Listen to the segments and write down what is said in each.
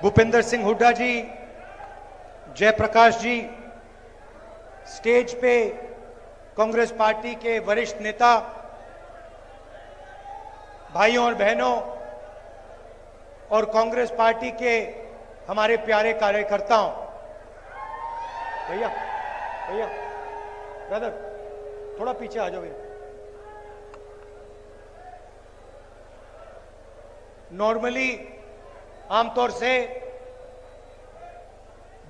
भूपेंद्र सिंह हुड्डा जी, जयप्रकाश जी, stage पे Congress party के वरिष्ठ नेता, भाइयों और बहनों और कांग्रेस पार्टी के हमारे प्यारे कार्यकर्ताओं, भैया भैया ब्रदर थोड़ा पीछे आ जाओ भैया। नॉर्मली आमतौर से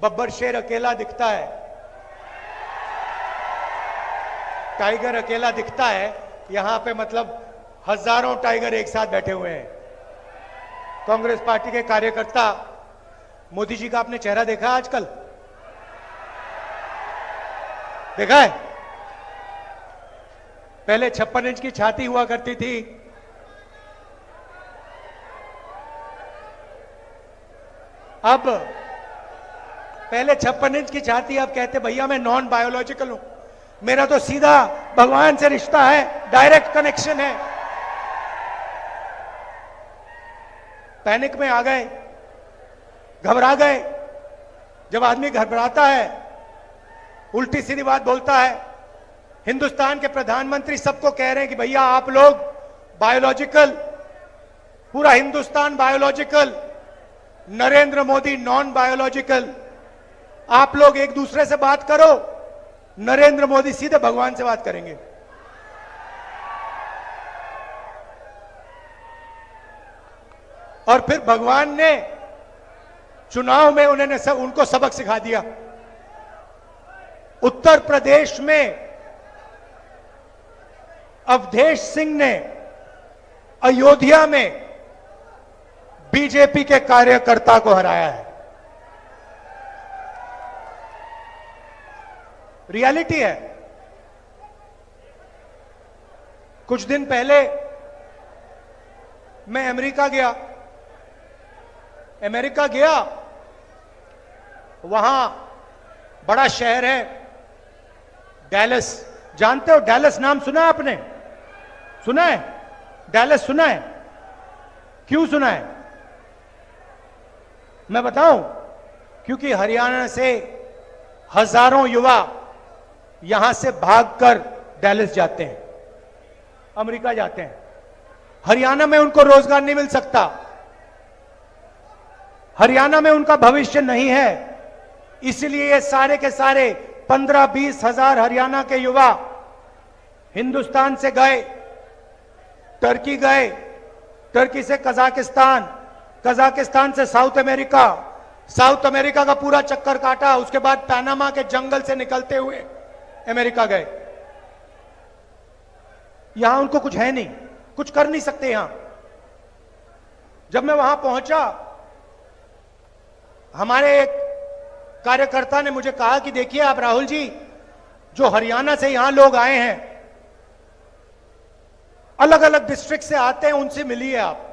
बब्बर शेर अकेला दिखता है, टाइगर अकेला दिखता है, यहां पे मतलब हजारों टाइगर एक साथ बैठे हुए हैं। कांग्रेस पार्टी के कार्यकर्ता, मोदी जी का आपने चेहरा देखा आजकल? देखा है? पहले 56 इंच की छाती हुआ करती थी, अब पहले 56 इंच की छाती, अब कहते भैया मैं नॉन बायोलॉजिकल हूं, मेरा तो सीधा भगवान से रिश्ता है, डायरेक्ट कनेक्शन है। पैनिक में आ गए, घबरा गए। जब आदमी घबराता है, उल्टी सीधी बात बोलता है। हिंदुस्तान के प्रधानमंत्री सबको कह रहे हैं कि भैया आप लोग बायोलॉजिकल, पूरा Hindustan biological, Narendra Modi non biological. आप लोग एक दूसरे से बात करो, नरेंद्र मोदी सीधे भगवान से बात करेंगे। और फिर भगवान ने चुनाव में उन्होंने उनको सबक सिखा दिया। उत्तर प्रदेश में अवधेश सिंह ने अयोध्या में बीजेपी के कार्यकर्ता को हराया है। रियलिटी है। कुछ दिन पहले मैं अमेरिका गया, वहां बड़ा शहर है डैलस। जानते हो डैलस? नाम सुना है आपने? सुना है? डैलस सुना है? क्यों सुना है? मैं बताऊं, क्योंकि हरियाणा से हजारों युवा यहां से भागकर डैलस जाते हैं, अमेरिका जाते हैं। हरियाणा में उनको रोजगार नहीं मिल सकता, हरियाणा में उनका भविष्य नहीं है। इसलिए ये सारे के सारे 15-20 हजार हरियाणा के युवा हिंदुस्तान से गए, टर्की गए, टर्की से कजाकिस्तान, कजाकिस्तान से साउथ अमेरिका, साउथ अमेरिका का पूरा चक्कर काटा, उसके बाद पनामा के जंगल से निकलते हुए अमेरिका गए। यहां उनको कुछ है नहीं, कुछ कर नहीं सकते यहां। जब मैं वहां पहुंचा, हमारे एक कार्यकर्ता ने मुझे कहा कि देखिए आप राहुल जी, जो हरियाणा से यहां लोग आए हैं, अलग अलग डिस्ट्रिक्ट से आते हैं, उनसे मिलिए आप।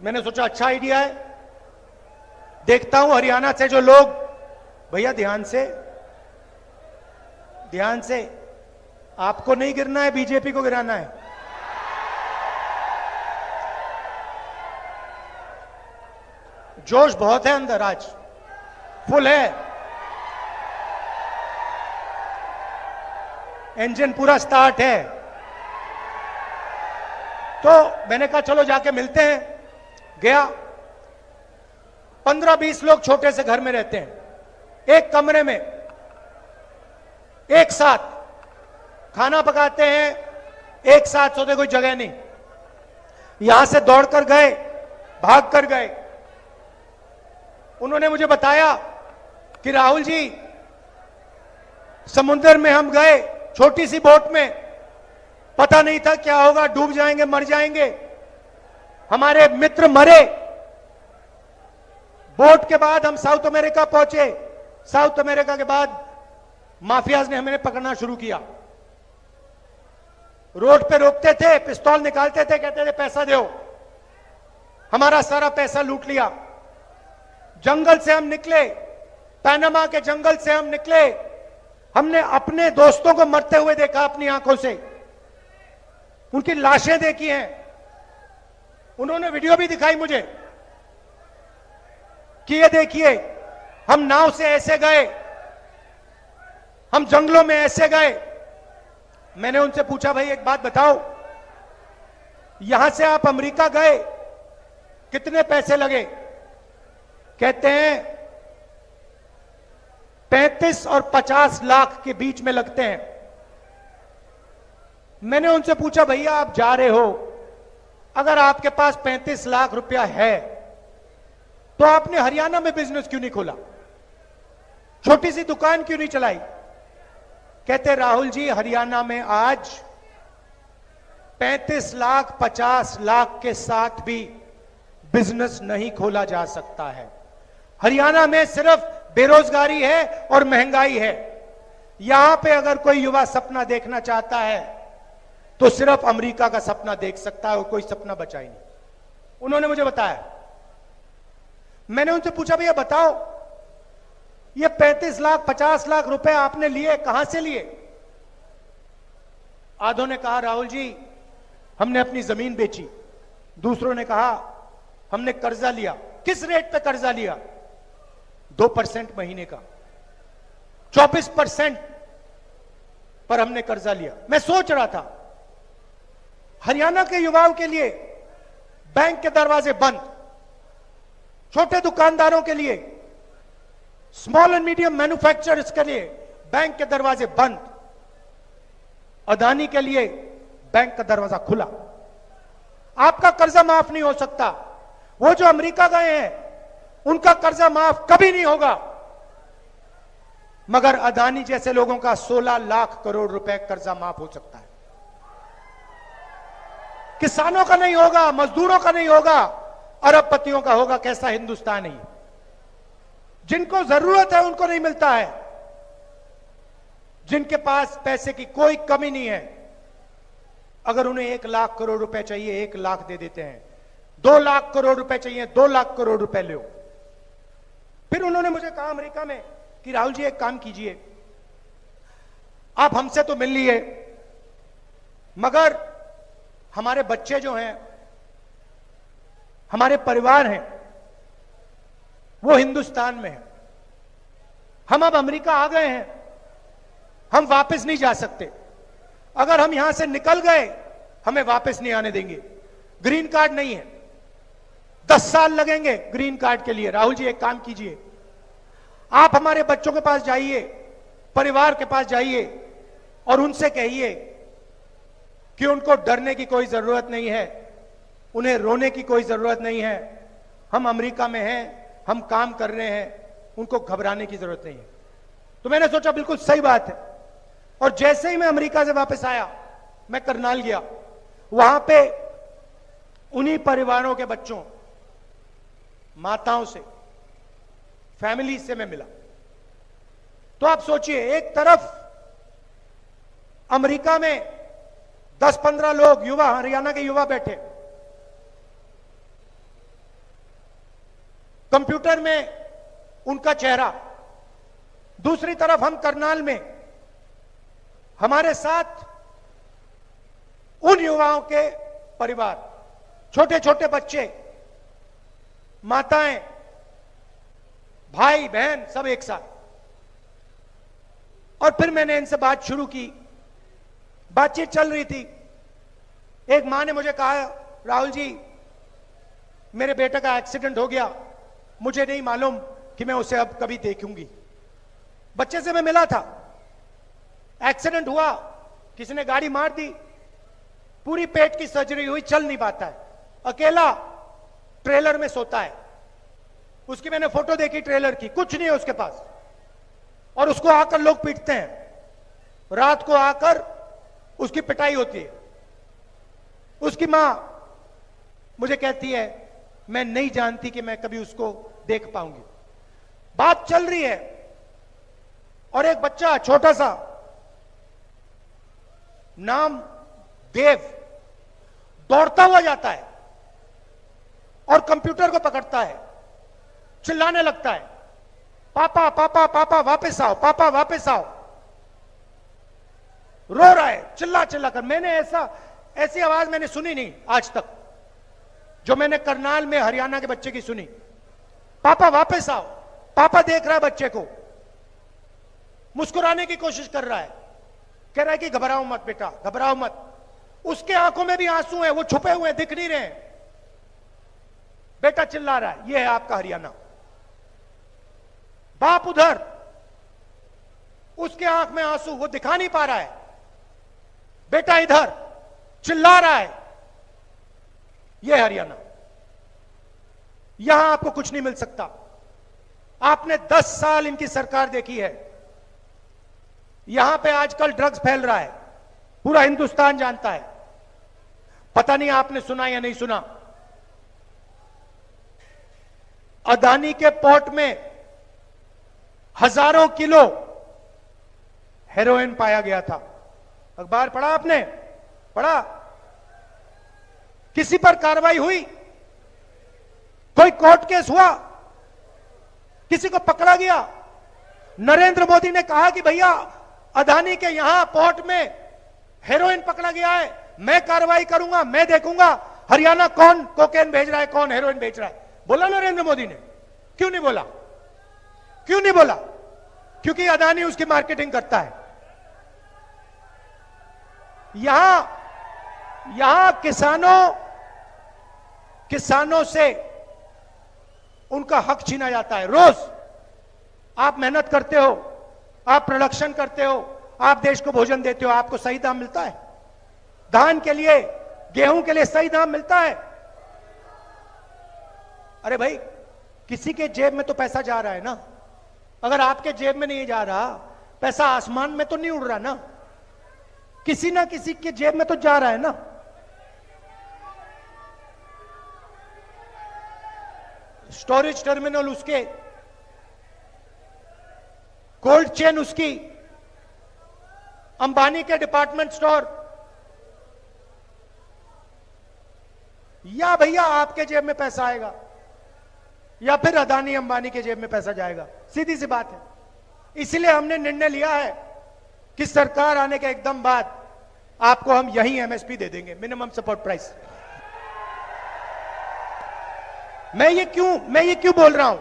मैंने सोचा अच्छा आइडिया है, देखता हूं हरियाणा से जो लोग, भैया ध्यान से, आपको नहीं गिरना है, बीजेपी को गिराना है। जोश बहुत है अंदर, आज फुल है, इंजन पूरा स्टार्ट है। तो मैंने कहा चलो जाके मिलते हैं। गया, 15-20 लोग छोटे से घर में रहते हैं, एक कमरे में एक साथ खाना पकाते हैं, एक साथ सोते, कोई जगह नहीं। यहां से दौड़कर गए, भाग कर गए। उन्होंने मुझे बताया कि राहुल जी, समुद्र में हम गए छोटी सी बोट में, पता नहीं था क्या होगा, डूब जाएंगे, मर जाएंगे। हमारे मित्र मरे। बोट के बाद हम साउथ अमेरिका पहुंचे। साउथ अमेरिका के बाद माफियाज ने हमें पकड़ना शुरू किया। रोड पे रोकते थे, पिस्तौल निकालते थे, कहते थे पैसा दो। हमारा सारा पैसा लूट लिया। जंगल से हम निकले, पनामा के जंगल से हम निकले। हमने अपने दोस्तों को मरते हुए देखा अपनी आंखों से, उनकी लाशें देखी हैं, उन्होंने वीडियो भी दिखाई मुझे। कि ये देखिए, हम नाव से ऐसे गए, हम जंगलों में ऐसे गए। मैंने उनसे पूछा, भाई एक बात बताओ, यहां से आप अमेरिका गए, कितने पैसे लगे? कहते हैं 35 और 50 लाख के बीच में लगते हैं। मैंने उनसे पूछा, भैया आप जा रहे हो, अगर आपके पास 35 लाख रुपया है तो आपने हरियाणा में बिजनेस क्यों नहीं खोला? छोटी सी दुकान क्यों नहीं चलाई? कहते राहुल जी, हरियाणा में आज 35 लाख 50 लाख के साथ भी बिजनेस नहीं खोला जा सकता है। हरियाणा में सिर्फ बेरोजगारी है और महंगाई है। यहां पे अगर कोई युवा सपना देखना चाहता है तो सिर्फ अमेरिका का सपना देख सकता है, और कोई सपना बचा ही नहीं। उन्होंने मुझे बताया। मैंने उनसे पूछा, भैया बताओ, ये 35 लाख 50 लाख रुपए आपने लिए, कहां से लिए? आधों ने कहा, राहुल जी हमने अपनी जमीन बेची। दूसरों ने कहा, हमने कर्जा लिया। किस रेट पे कर्जा लिया? 2% महीने का, 24% पर हमने कर्जा लिया। मैं सोच रहा था, हरियाणा के युवाओं के लिए बैंक के दरवाजे बंद, छोटे दुकानदारों के लिए, स्मॉल एंड मीडियम मैन्युफैक्चरर्स के लिए बैंक के दरवाजे बंद, अदानी के लिए बैंक का दरवाजा खुला। आपका कर्जा माफ नहीं हो सकता। वो जो अमेरिका गए हैं उनका कर्जा माफ कभी नहीं होगा, मगर अदानी जैसे लोगों का 16 लाख करोड़ रुपए कर्जा माफ हो सकता है। किसानों का नहीं होगा, मजदूरों का नहीं होगा, अरबपतियों का होगा। कैसा हिंदुस्तान है? जिनको जरूरत है उनको नहीं मिलता है। जिनके पास पैसे की कोई कमी नहीं है, अगर उन्हें 1 लाख करोड़ रुपए चाहिए 1 लाख दे देते हैं, 2 लाख करोड़ रुपए चाहिए 2 लाख करोड़ रुपए लो। फिर उन्होंने मुझे कहा अमेरिका में कि राहुल जी एक काम कीजिए, आप हमसे तो मिल लिए, मगर हमारे बच्चे जो हैं, हमारे परिवार हैं, वो हिंदुस्तान में है। हम अब अमेरिका आ गए हैं, हम वापस नहीं जा सकते। अगर हम यहां से निकल गए, हमें वापस नहीं आने देंगे। ग्रीन कार्ड नहीं है, 10 साल लगेंगे ग्रीन कार्ड के लिए। राहुल जी एक काम कीजिए, आप हमारे बच्चों के पास जाइए, परिवार के पास जाइए और उनसे कहिए कि उनको डरने की कोई जरूरत नहीं है, उन्हें रोने की कोई जरूरत नहीं है। हम अमेरिका में हैं, हम काम कर रहे हैं, उनको घबराने की जरूरत नहीं है। तो मैंने सोचा बिल्कुल सही बात है। और जैसे ही मैं अमेरिका से वापस आया, मैं करनाल गया। वहां पे उन्हीं परिवारों के बच्चों, माताओं से, फैमिली से मैं मिला। तो आप सोचिए, एक तरफ अमेरिका में 10-15 लोग, युवा, हरियाणा के युवा बैठे, कंप्यूटर में उनका चेहरा। दूसरी तरफ हम करनाल में, हमारे साथ उन युवाओं के परिवार, छोटे छोटे बच्चे, माताएं, भाई बहन, सब एक साथ। और फिर मैंने इनसे बात शुरू की। बातचीत चल रही थी। एक मां ने मुझे कहा, राहुल जी मेरे बेटे का एक्सीडेंट हो गया, मुझे नहीं मालूम कि मैं उसे अब कभी देखूंगी। बच्चे से मैं मिला था, एक्सीडेंट हुआ, किसी ने गाड़ी मार दी, पूरी पेट की सर्जरी हुई, चल नहीं पाता है, अकेला ट्रेलर में सोता है। उसकी मैंने फोटो देखी ट्रेलर की, कुछ नहीं है उसके पास, और उसको आकर लोग पीटते हैं। रात को आकर उसकी पिटाई होती है। उसकी मां मुझे कहती है, मैं नहीं जानती कि मैं कभी उसको देख पाऊंगी। बात चल रही है और एक बच्चा छोटा सा, नाम देव, दौड़ता हुआ जाता है और कंप्यूटर को पकड़ता है, चिल्लाने लगता है, पापा पापा पापा वापस आओ, पापा वापस आओ। रो रहा है चिल्ला चिल्ला कर। मैंने ऐसी आवाज मैंने सुनी नहीं आज तक, जो मैंने करनाल में हरियाणा के बच्चे की सुनी। पापा वापस आओ। पापा देख रहा है बच्चे को, मुस्कुराने की कोशिश कर रहा है, कह रहा है कि घबराओ मत बेटा, घबराओ मत। उसके आंखों में भी आंसू हैं, वो छुपे हुए हैं, दिख नहीं रहे हैं। बेटा चिल्ला रहा है। यह है आपका हरियाणा। बाप उधर, उसके आंख में आंसू, वो दिखा नहीं पा रहा है। बेटा इधर चिल्ला रहा है। यह हरियाणा। यहां आपको कुछ नहीं मिल सकता। आपने 10 साल इनकी सरकार देखी है। यहां पे आजकल ड्रग्स फैल रहा है, पूरा हिंदुस्तान जानता है। पता नहीं आपने सुना या नहीं सुना, अदानी के पोर्ट में हजारों किलो हेरोइन पाया गया था। अखबार पढ़ा आपने? पढ़ा? किसी पर कार्रवाई हुई? कोई कोर्ट केस हुआ? किसी को पकड़ा गया? नरेंद्र मोदी ने कहा कि भैया अदानी के यहां पोर्ट में हेरोइन पकड़ा गया है, मैं कार्रवाई करूंगा, मैं देखूंगा हरियाणा कौन कोकेन भेज रहा है, कौन हेरोइन भेज रहा है। बोला नरेंद्र मोदी ने? क्यों नहीं बोला? क्यों नहीं बोला? क्योंकि अदानी उसकी मार्केटिंग करता है। यहां किसानों से उनका हक छीना जाता है। रोज आप मेहनत करते हो, आप प्रोडक्शन करते हो, आप देश को भोजन देते हो, आपको सही दाम मिलता है? धान के लिए, गेहूं के लिए सही दाम मिलता है? अरे भाई, किसी के जेब में तो पैसा जा रहा है ना। अगर आपके जेब में नहीं जा रहा, पैसा आसमान में तो नहीं उड़ रहा ना, किसी ना किसी के जेब में तो जा रहा है ना। स्टोरेज टर्मिनल उसके, कोल्ड चेन उसकी, अंबानी के डिपार्टमेंट स्टोर, या भैया आपके जेब में पैसा आएगा या फिर अदानी अंबानी के जेब में पैसा जाएगा। सीधी सी बात है। इसलिए हमने निर्णय लिया है कि सरकार आने के एकदम बाद आपको हम यही एमएसपी दे देंगे, मिनिमम सपोर्ट प्राइस। मैं ये क्यों बोल रहा हूं?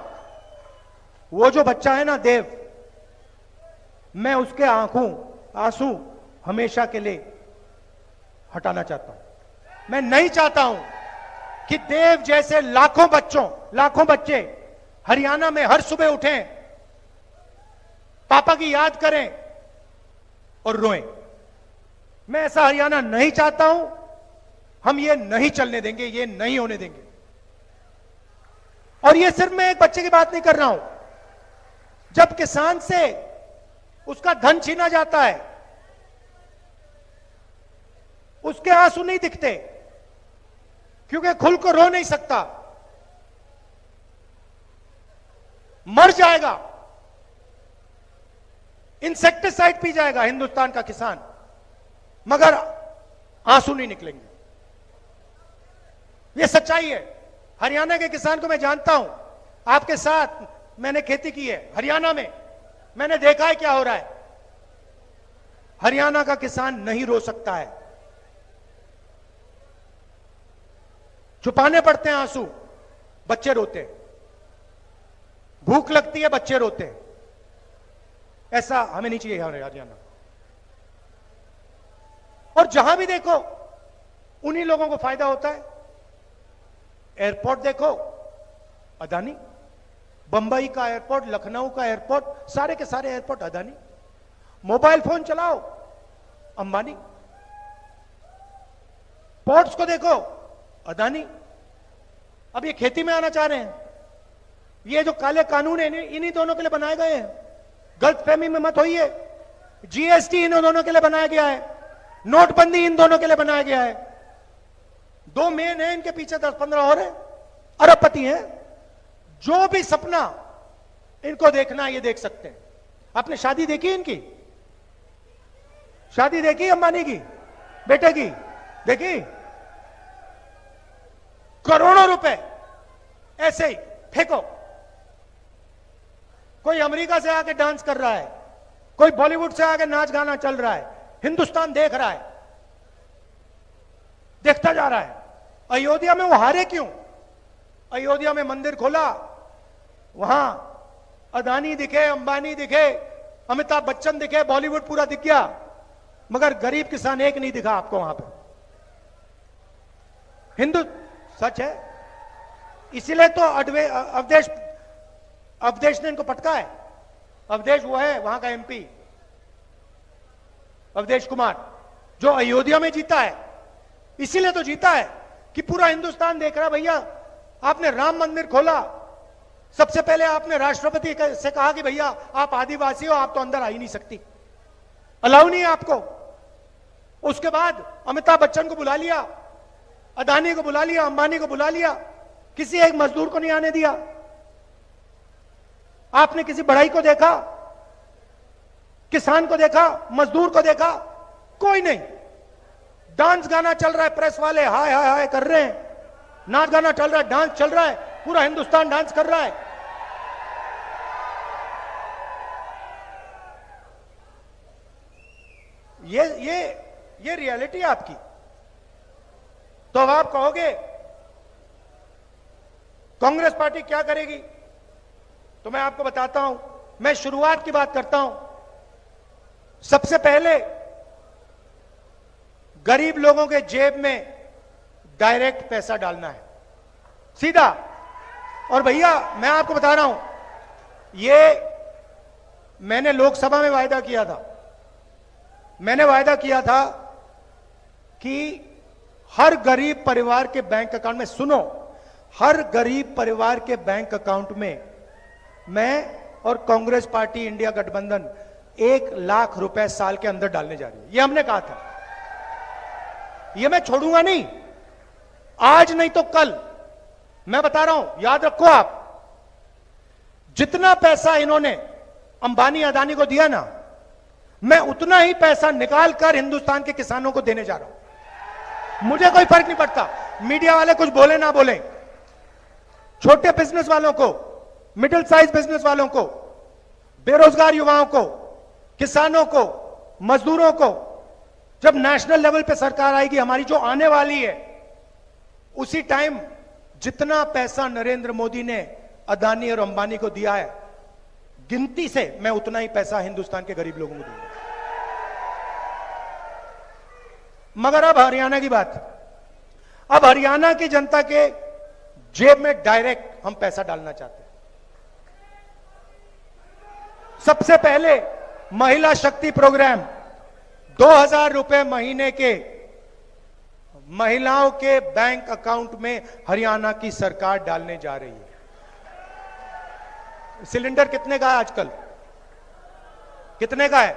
वो जो बच्चा है ना देव, मैं उसके आंसू हमेशा के लिए हटाना चाहता हूं। मैं नहीं चाहता हूं कि देव जैसे लाखों बच्चे हरियाणा में हर सुबह उठें, पापा की याद करें और रोएं। मैं ऐसा हरियाणा नहीं चाहता हूं। हम ये नहीं चलने देंगे, ये नहीं होने देंगे। और ये सिर्फ मैं एक बच्चे की बात नहीं कर रहा हूं। जब किसान से उसका धन छीना जाता है, उसके आंसू नहीं दिखते, क्योंकि खुल को रो नहीं सकता, मर जाएगा, इंसेक्टिसाइड पी जाएगा हिंदुस्तान का किसान, मगर आंसू नहीं निकलेंगे। यह सच्चाई है। हरियाणा के किसान को मैं जानता हूं, आपके साथ मैंने खेती की है हरियाणा में, मैंने देखा है क्या हो रहा है। हरियाणा का किसान नहीं रो सकता है, छुपाने पड़ते हैं आंसू, बच्चे रोते हैं, भूख लगती है, बच्चे रोते हैं। ऐसा हमें नहीं चाहिए हरियाणा। और जहां भी देखो उन्हीं लोगों को फायदा होता है। एयरपोर्ट देखो, अदानी, बंबई का एयरपोर्ट, लखनऊ का एयरपोर्ट, सारे के सारे एयरपोर्ट अदानी। मोबाइल फोन चलाओ, अंबानी। पोर्ट्स को देखो, अदानी। अब ये खेती में आना चाह रहे हैं। ये जो काले कानून है इन्हीं दोनों के लिए बनाए गए हैं। गलतफहमी में मत होइए। जीएसटी इन दोनों के लिए बनाया गया है, नोटबंदी इन दोनों के लिए बनाया गया है। दो मेन है, इनके पीछे 10-15 और है, अरबपति हैं। जो भी सपना इनको देखना है ये देख सकते हैं। आपने शादी देखी इनकी? शादी देखी अंबानी की बेटे की? देखी? करोड़ों रुपए ऐसे ही फेंको। कोई अमेरिका से आके डांस कर रहा है, कोई बॉलीवुड से आके नाच गाना चल रहा है, हिंदुस्तान देख रहा है, देखता जा रहा है। अयोध्या में वो हारे क्यों? अयोध्या में मंदिर खोला, वहां अदानी दिखे, अंबानी दिखे, अमिताभ बच्चन दिखे, बॉलीवुड पूरा दिख गया, मगर गरीब किसान एक नहीं दिखा आपको वहां पे। हिंदू सच है, इसीलिए तो अवधेश ने इनको पटका है। अवधेश वो है वहां का एमपी, अवधेश कुमार, जो अयोध्या में जीता है। इसीलिए तो जीता है कि पूरा हिंदुस्तान देख रहा है, भैया आपने राम मंदिर खोला, सबसे पहले आपने राष्ट्रपति से कहा कि भैया आप आदिवासी हो, आप तो अंदर आ ही नहीं सकती, अलाउ नहीं है आपको। उसके बाद अमिताभ बच्चन को बुला लिया, अदानी को बुला लिया, अंबानी को बुला लिया, किसी एक मजदूर को नहीं आने दिया। आपने किसी बढ़ई को देखा, किसान को देखा, मजदूर को देखा? कोई नहीं। डांस गाना चल रहा है, प्रेस वाले हाय हाय हाय कर रहे हैं, नाच गाना चल रहा है, डांस चल रहा है, पूरा हिंदुस्तान डांस कर रहा है। ये रियलिटी है आपकी। तो अब आप कहोगे कांग्रेस पार्टी क्या करेगी, तो मैं आपको बताता हूं। मैं शुरुआत की बात करता हूं। सबसे पहले गरीब लोगों के जेब में डायरेक्ट पैसा डालना है, सीधा। और भैया मैं आपको बता रहा हूं, ये मैंने लोकसभा में वायदा किया था। मैंने वायदा किया था कि हर गरीब परिवार के बैंक अकाउंट में, सुनो, हर गरीब परिवार के बैंक अकाउंट में मैं और कांग्रेस पार्टी इंडिया गठबंधन 1 लाख रुपए साल के अंदर डालने जा रही है। ये हमने कहा था, ये मैं छोड़ूंगा नहीं, आज नहीं तो कल। मैं बता रहा हूं, याद रखो आप, जितना पैसा इन्होंने अंबानी अदानी को दिया ना, मैं उतना ही पैसा निकाल कर हिंदुस्तान के किसानों को देने जा रहा हूं। मुझे कोई फर्क नहीं पड़ता मीडिया वाले कुछ बोले ना बोले। छोटे बिजनेस वालों को, मिडिल साइज बिजनेस वालों को, बेरोजगार युवाओं को, किसानों को, मजदूरों को, जब नेशनल लेवल पे सरकार आएगी हमारी जो आने वाली है, उसी टाइम जितना पैसा नरेंद्र मोदी ने अदानी और अंबानी को दिया है, गिनती से मैं उतना ही पैसा हिंदुस्तान के गरीब लोगों को दूंगा। मगर अब हरियाणा की बात, अब हरियाणा की जनता के जेब में डायरेक्ट हम पैसा डालना चाहते हैं। सबसे पहले महिला शक्ति प्रोग्राम, 2000 रुपए महीने के महिलाओं के बैंक अकाउंट में हरियाणा की सरकार डालने जा रही है। सिलेंडर कितने का है आजकल? कितने का है?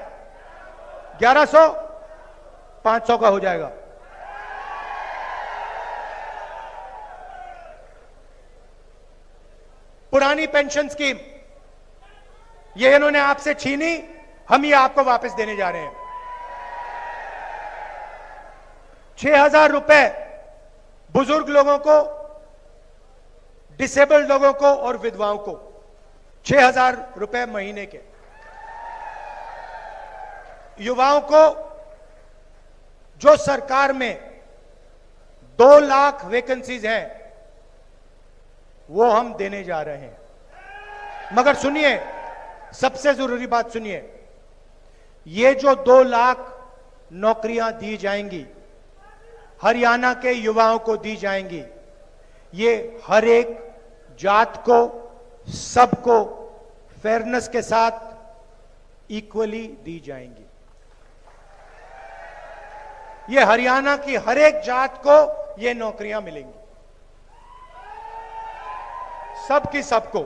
1100, 500 का हो जाएगा। पुरानी पेंशन स्कीम ये इन्होंने आपसे छीनी, हम ये आपको वापस देने जा रहे हैं। 6000 रुपए बुजुर्ग लोगों को, डिसेबल्ड लोगों को और विधवाओं को 6000 रुपए महीने के। युवाओं को जो सरकार में 2 लाख वैकेंसीज हैं वो हम देने जा रहे हैं। मगर सुनिए, सबसे जरूरी बात सुनिए, ये जो 2 लाख नौकरियां दी जाएंगी, हरियाणा के युवाओं को दी जाएंगी, ये हर एक जात को, सबको फेयरनेस के साथ इक्वली दी जाएंगी। ये हरियाणा की हर एक जात को ये नौकरियां मिलेंगी, सबकी सबको।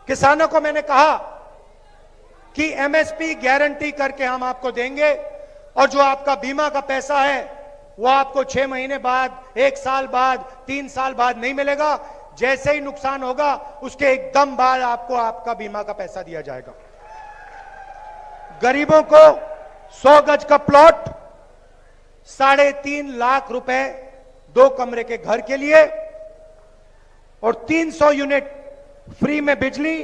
किसानों को मैंने कहा कि एमएसपी गारंटी करके हम आपको देंगे, और जो आपका बीमा का पैसा है वो आपको 6 महीने बाद, 1 साल बाद, 3 साल बाद नहीं मिलेगा। जैसे ही नुकसान होगा उसके एकदम बाद आपको आपका बीमा का पैसा दिया जाएगा। गरीबों को 100 गज का प्लॉट, 3.5 लाख रुपए 2 कमरे के घर के लिए, और 300 यूनिट फ्री में बिजली,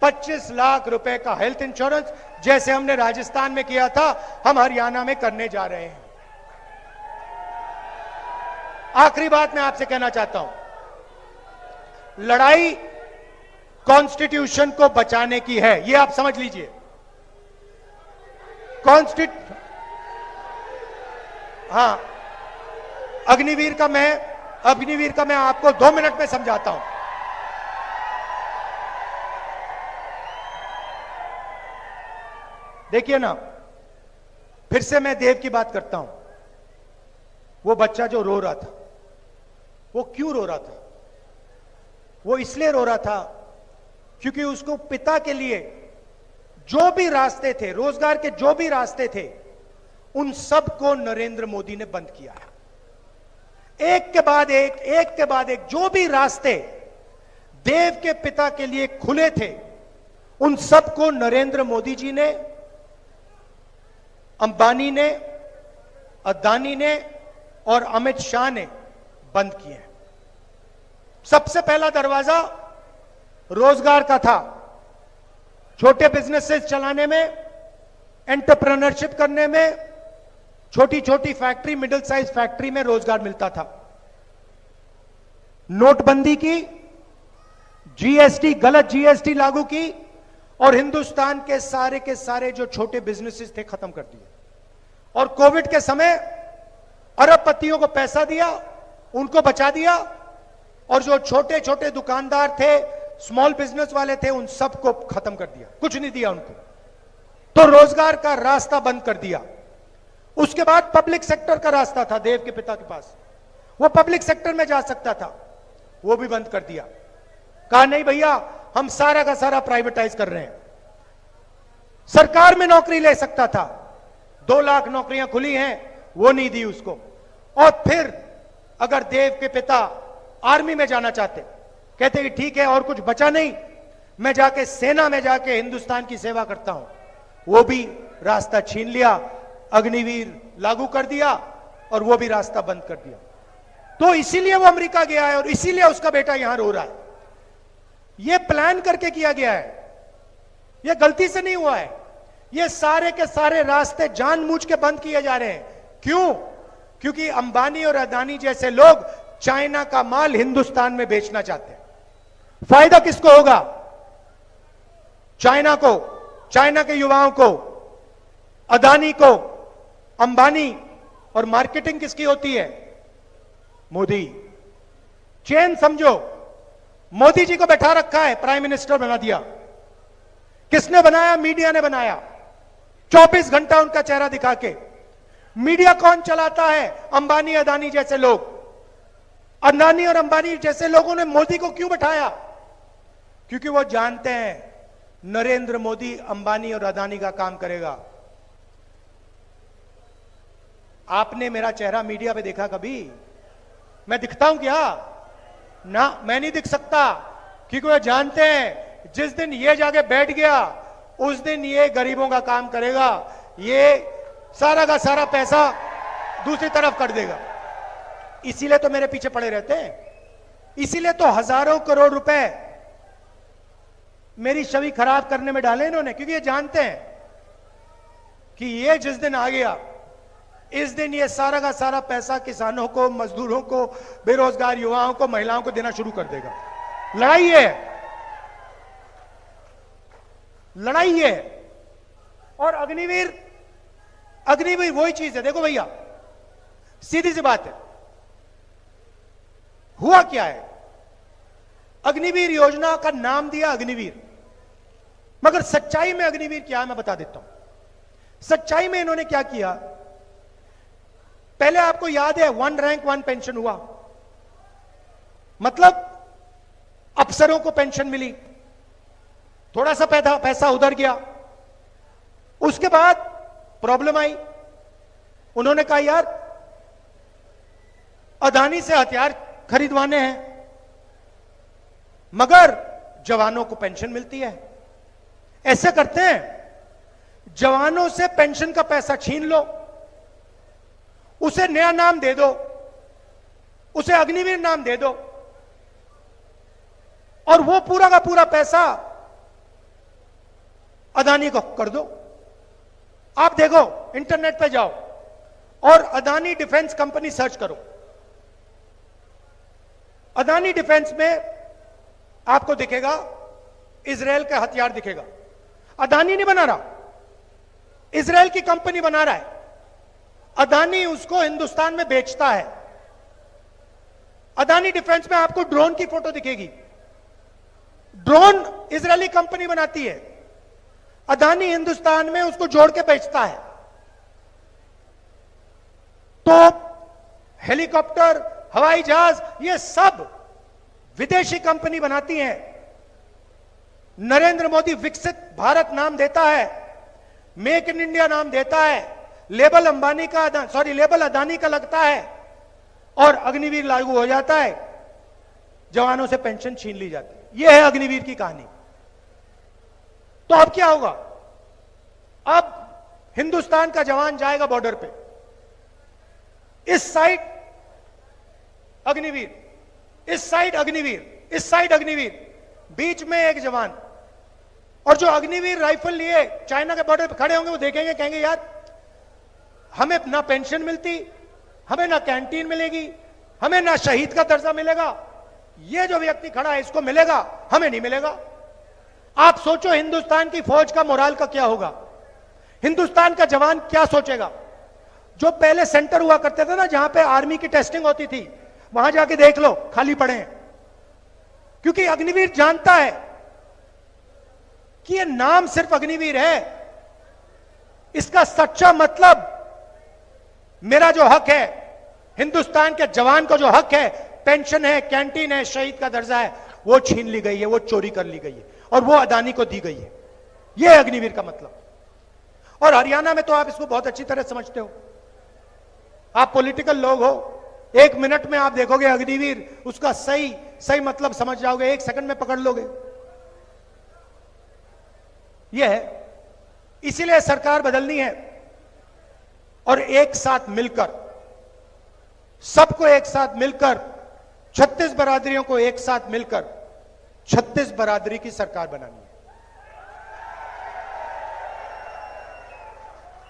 25 लाख रुपए का हेल्थ इंश्योरेंस, जैसे हमने राजस्थान में किया था, हम हरियाणा में करने जा रहे हैं। आखिरी बात मैं आपसे कहना चाहता हूं, लड़ाई कॉन्स्टिट्यूशन को बचाने की है, यह आप समझ लीजिए। हाँ, अग्निवीर का मैं आपको 2 मिनट में समझाता हूं। देखिए ना, फिर से मैं देव की बात करता हूं। वो बच्चा जो रो रहा था, वो क्यों रो रहा था? वो इसलिए रो रहा था क्योंकि उसको पिता के लिए जो भी रास्ते थे, रोजगार के जो भी रास्ते थे, उन सब को नरेंद्र मोदी ने बंद किया है। एक के बाद एक जो भी रास्ते देव के पिता के लिए खुले थे, उन सब को नरेंद्र मोदी जी ने, अंबानी ने, अदानी ने और अमित शाह ने बंद किए। सबसे पहला दरवाजा रोजगार का था। छोटे बिजनेसेस चलाने में, एंटरप्रेन्योरशिप करने में, छोटी छोटी फैक्ट्री, मिडिल साइज फैक्ट्री में रोजगार मिलता था। नोटबंदी की, जीएसटी, गलत जीएसटी लागू की और हिंदुस्तान के सारे जो छोटे बिजनेसेस थे खत्म कर दिए। और कोविड के समय अरबपतियों को पैसा दिया, उनको बचा दिया, और जो छोटे छोटे दुकानदार थे, स्मॉल बिजनेस वाले थे, उन सबको खत्म कर दिया, कुछ नहीं दिया उनको। तो रोजगार का रास्ता बंद कर दिया। उसके बाद पब्लिक सेक्टर का रास्ता था देव के पिता के पास, वो पब्लिक सेक्टर में जा सकता था, वो भी बंद कर दिया। कहा नहीं भैया, हम सारा का सारा प्राइवेटाइज कर रहे हैं। सरकार में नौकरी ले सकता था, 2 लाख नौकरियां खुली हैं, वो नहीं दी उसको। और फिर अगर देव के पिता आर्मी में जाना चाहते, कहते कि ठीक है और कुछ बचा नहीं, मैं जाके सेना में जाके हिंदुस्तान की सेवा करता हूं, वो भी रास्ता छीन लिया, अग्निवीर लागू कर दिया और वो भी रास्ता बंद कर दिया। तो इसीलिए वो अमेरिका गया है और इसीलिए उसका बेटा यहां रो रहा है। ये प्लान करके किया गया है, ये गलती से नहीं हुआ है। ये सारे के सारे रास्ते जानबूझ के बंद किए जा रहे हैं। क्यों? क्योंकि अंबानी और अदानी जैसे लोग चाइना का माल हिंदुस्तान में बेचना चाहते हैं। फायदा किसको होगा? चाइना को, चाइना के युवाओं को, अदानी को, अंबानी। और मार्केटिंग किसकी होती है? मोदी। चेन समझो, मोदी जी को बैठा रखा है, प्राइम मिनिस्टर बना दिया। किसने बनाया? मीडिया ने बनाया। 24 घंटा उनका चेहरा दिखा के। मीडिया कौन चलाता है? अंबानी अदानी जैसे लोग। अदानी और अंबानी जैसे लोगों ने मोदी को क्यों बैठाया? क्योंकि वो जानते हैं नरेंद्र मोदी अंबानी और अदानी का काम करेगा। आपने मेरा चेहरा मीडिया पे देखा कभी? मैं दिखता हूं क्या? ना, मैं नहीं दिख सकता, क्योंकि वो जानते हैं जिस दिन ये जाके बैठ गया उस दिन ये गरीबों का काम करेगा, ये सारा का सारा पैसा दूसरी तरफ कर देगा। इसीलिए तो मेरे पीछे पड़े रहते हैं। इसीलिए तो हजारों करोड़ रुपए मेरी छवि खराब करने में डाले इन्होंने, क्योंकि ये जानते हैं कि ये जिस दिन आ गया, इस दिन ये सारा का सारा पैसा किसानों को, मजदूरों को, बेरोजगार युवाओं को, महिलाओं को देना शुरू कर देगा। लड़ाई है, लड़ाई है। और अग्निवीर वही चीज है। देखो भैया, सीधी सी बात है, हुआ क्या है? अग्निवीर योजना का नाम दिया अग्निवीर, मगर सच्चाई में अग्निवीर क्या है मैं बता देता हूं। सच्चाई में इन्होंने क्या किया? पहले आपको याद है 1 रैंक 1 पेंशन हुआ, मतलब अफसरों को पेंशन मिली, थोड़ा सा पैसा उधर गया। उसके बाद प्रॉब्लम आई, उन्होंने कहा यार अदानी से हथियार खरीदवाने हैं, मगर जवानों को पेंशन मिलती है। ऐसे करते हैं, जवानों से पेंशन का पैसा छीन लो, उसे नया नाम दे दो, उसे अग्निवीर नाम दे दो, और वो पूरा का पूरा पैसा अदानी को कर दो। आप देखो, इंटरनेट पे जाओ और अदानी डिफेंस कंपनी सर्च करो। अदानी डिफेंस में आपको दिखेगा इजराइल का हथियार दिखेगा। अदानी नहीं बना रहा, इजराइल की कंपनी बना रहा है। अदानी उसको हिंदुस्तान में बेचता है। अदानी डिफेंस में आपको ड्रोन की फोटो दिखेगी। ड्रोन इजरायली कंपनी बनाती है, अदानी हिंदुस्तान में उसको जोड़ के बेचता है। तो हेलीकॉप्टर, हवाई जहाज, ये सब विदेशी कंपनी बनाती है। नरेंद्र मोदी विकसित भारत नाम देता है, मेक इन इंडिया नाम देता है, लेबल अंबानी का, लेबल अदानी का लगता है, और अग्निवीर लागू हो जाता है, जवानों से पेंशन छीन ली जाती है। यह है अग्निवीर की कहानी। तो अब क्या होगा? अब हिंदुस्तान का जवान जाएगा बॉर्डर पे, इस साइड अग्निवीर, इस साइड अग्निवीर, इस साइड अग्निवीर, बीच में एक जवान। और जो अग्निवीर राइफल लिए चाइना के बॉर्डर पे खड़े होंगे, वो देखेंगे, कहेंगे यार हमें ना पेंशन मिलती, हमें ना कैंटीन मिलेगी, हमें ना शहीद का दर्जा मिलेगा, ये जो व्यक्ति खड़ा है इसको मिलेगा, हमें नहीं मिलेगा। आप सोचो हिंदुस्तान की फौज का मोराल का क्या होगा, हिंदुस्तान का जवान क्या सोचेगा। जो पहले सेंटर हुआ करते थे ना, जहां पे आर्मी की टेस्टिंग होती थी, वहां जाके देख लो, खाली पड़े हैं। क्योंकि अग्निवीर जानता है कि ये नाम सिर्फ अग्निवीर है, इसका सच्चा मतलब मेरा जो हक है, हिंदुस्तान के जवान को जो हक है, पेंशन है, कैंटीन है, शहीद का दर्जा है, वो छीन ली गई है, वो चोरी कर ली गई है, और वो अदानी को दी गई है। यह है अग्निवीर का मतलब। और हरियाणा में तो आप इसको बहुत अच्छी तरह समझते हो, आप पॉलिटिकल लोग हो, 1 मिनट में आप देखोगे अग्निवीर, उसका सही मतलब समझ जाओगे, 1 सेकंड में पकड़ लोगे। यह है, इसीलिए सरकार बदलनी है, और एक साथ मिलकर, सबको एक साथ मिलकर, 36 बरादरियों को एक साथ मिलकर 36 बरादरी की सरकार बनानी है।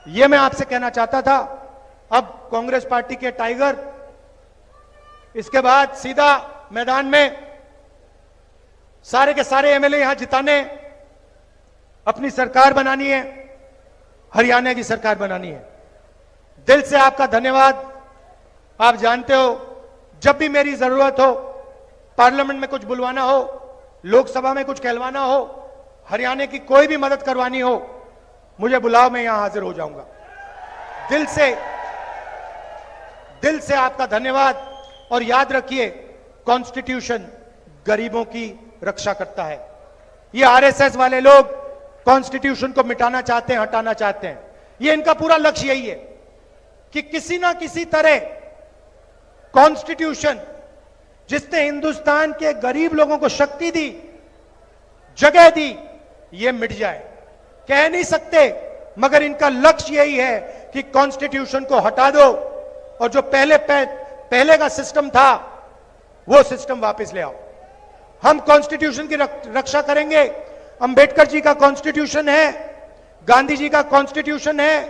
यह मैं आपसे कहना चाहता था। अब कांग्रेस पार्टी के टाइगर, इसके बाद सीधा मैदान में सारे के सारे एमएलए यहां जिताने, अपनी सरकार बनानी है, हरियाणा की सरकार बनानी है। दिल से आपका धन्यवाद। आप जानते हो, जब भी मेरी जरूरत हो, पार्लियामेंट में कुछ बुलवाना हो, लोकसभा में कुछ कहलवाना हो, हरियाणा की कोई भी मदद करवानी हो, मुझे बुलाओ, मैं यहां हाजिर हो जाऊंगा। दिल से आपका धन्यवाद। और याद रखिए, कॉन्स्टिट्यूशन गरीबों की रक्षा करता है। ये आरएसएस वाले लोग कॉन्स्टिट्यूशन को मिटाना चाहते हैं, हटाना चाहते हैं। ये इनका पूरा लक्ष्य यही है कि किसी ना किसी तरह कॉन्स्टिट्यूशन, जिसने हिंदुस्तान के गरीब लोगों को शक्ति दी, जगह दी, ये मिट जाए। कह नहीं सकते, मगर इनका लक्ष्य यही है कि कॉन्स्टिट्यूशन को हटा दो, और जो पहले का सिस्टम था, वो सिस्टम वापस ले आओ। हम कॉन्स्टिट्यूशन की रक्षा करेंगे। अंबेडकर जी का कॉन्स्टिट्यूशन है, गांधी जी का कॉन्स्टिट्यूशन है,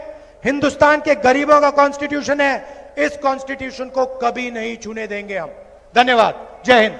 हिंदुस्तान के गरीबों का कॉन्स्टिट्यूशन है। इस कॉन्स्टिट्यूशन को कभी नहीं छूने देंगे हम। धन्यवाद। जय हिंद।